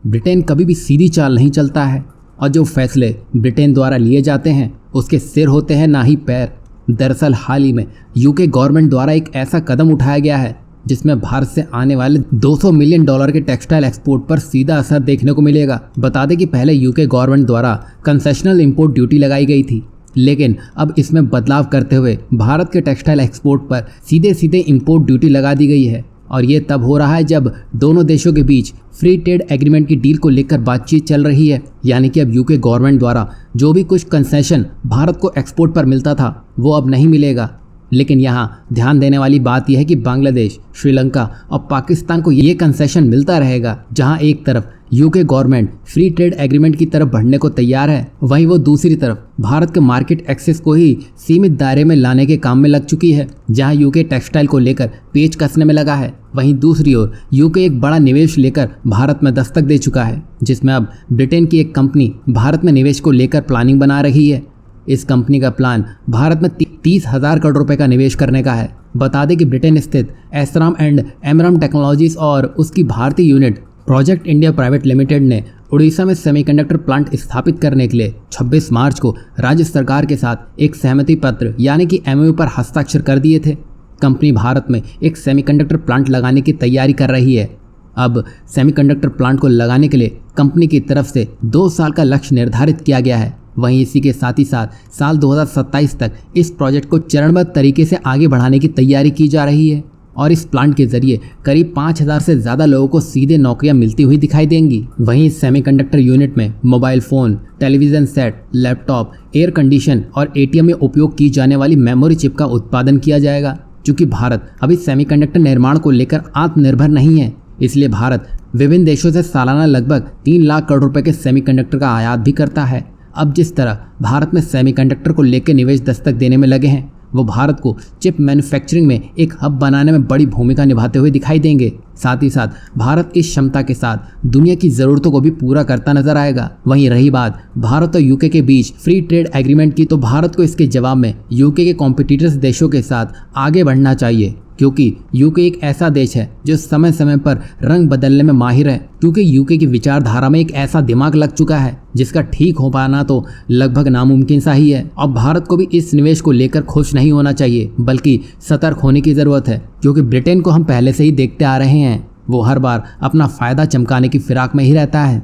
Britain कभी भी सीधी चाल नहीं चलता है और जो फैसले ब्रिटेन द्वारा लिए जाते हैं उसके सिर होते हैं ना ही पैर। दरअसल हाल ही में यूके गवर्नमेंट द्वारा एक ऐसा कदम उठाया गया है जिसमें भारत से आने वाले $200 मिलियन के टेक्सटाइल एक्सपोर्ट पर सीधा असर देखने को मिलेगा। बता दें कि पहले यूके गवर्नमेंट द्वारा कंसेशनल इंपोर्ट ड्यूटी लगाई गई थी, लेकिन अब इसमें बदलाव करते हुए भारत के टेक्सटाइल एक्सपोर्ट पर सीधे सीधे इंपोर्ट ड्यूटी लगा दी गई है। और ये तब हो रहा है जब दोनों देशों के बीच फ्री ट्रेड एग्रीमेंट की डील को लेकर बातचीत चल रही है। यानी कि अब यूके गवर्नमेंट द्वारा जो भी कुछ कंसेशन भारत को एक्सपोर्ट पर मिलता था वो अब नहीं मिलेगा। लेकिन यहाँ ध्यान देने वाली बात यह है कि बांग्लादेश, श्रीलंका और पाकिस्तान को ये कंसेशन मिलता रहेगा। जहाँ एक तरफ UK government free trade agreement की तरफ बढ़ने को तैयार है, वहीं वो दूसरी तरफ भारत के मार्केट एक्सेस को ही सीमित दायरे में लाने के काम में लग चुकी है। जहां यूके टेक्सटाइल को लेकर पेच कसने में लगा है, वहीं दूसरी ओर यूके एक बड़ा निवेश लेकर भारत में दस्तक दे चुका है, जिसमें अब ब्रिटेन की एक कंपनी भारत में निवेश को लेकर प्लानिंग बना रही है। इस कंपनी का प्लान भारत में 30,000 करोड़ रुपए का निवेश करने का है। बता दें कि ब्रिटेन स्थित एसराम एंड एमराम टेक्नोलॉजीज और उसकी भारतीय unit project India private limited ने उड़ीसा में सेमीकंडक्टर प्लांट स्थापित करने के लिए 26 मार्च को राज्य सरकार के साथ एक सहमति पत्र यानी कि एमओयू पर हस्ताक्षर कर दिए थे। कंपनी भारत में एक सेमीकंडक्टर प्लांट लगाने की तैयारी कर रही है। अब सेमीकंडक्टर प्लांट को लगाने के लिए कंपनी की तरफ से 2 साल का लक्ष्य निर्धारित किया गया है। वहीं इसी के साथ ही साथ साल 2027 तक इस प्रोजेक्ट को चरणबद्ध तरीके से आगे बढ़ाने की तैयारी की जा रही है और इस प्लांट के जरिए करीब 5,000 से ज़्यादा लोगों को सीधे नौकरियां मिलती हुई दिखाई देंगी। वहीं इस सेमीकंडक्टर यूनिट में mobile phone, television set, laptop, air condition और एटीएम में उपयोग की जाने वाली मेमोरी चिप का उत्पादन किया जाएगा। चूँकि भारत अभी सेमीकंडक्टर निर्माण को लेकर आत्मनिर्भर नहीं है, इसलिए भारत विभिन्न देशों से सालाना लगभग 3 लाख करोड़ रुपए के सेमीकंडक्टर का आयात भी करता है। अब जिस तरह भारत में सेमीकंडक्टर को लेकर निवेश दस्तक देने में लगे हैं, वो भारत को चिप मैन्युफैक्चरिंग में एक हब बनाने में बड़ी भूमिका निभाते हुए दिखाई देंगे। साथ ही साथ भारत इस क्षमता के साथ दुनिया की ज़रूरतों को भी पूरा करता नजर आएगा। वहीं रही बात भारत और यूके के बीच फ्री ट्रेड एग्रीमेंट की, तो भारत को इसके जवाब में यूके के कॉम्पिटिटर्स देशों के साथ आगे बढ़ना चाहिए, क्योंकि यूके एक ऐसा देश है जो समय समय पर रंग बदलने में माहिर है। क्योंकि यूके की विचारधारा में एक ऐसा दिमाग लग चुका है जिसका ठीक हो पाना तो लगभग नामुमकिन सा ही है। अब भारत को भी इस निवेश को लेकर खुश नहीं होना चाहिए, बल्कि सतर्क होने की ज़रूरत है। क्योंकि ब्रिटेन को हम पहले से ही देखते आ रहे हैं, वो हर बार अपना फ़ायदा चमकाने की फिराक में ही रहता है।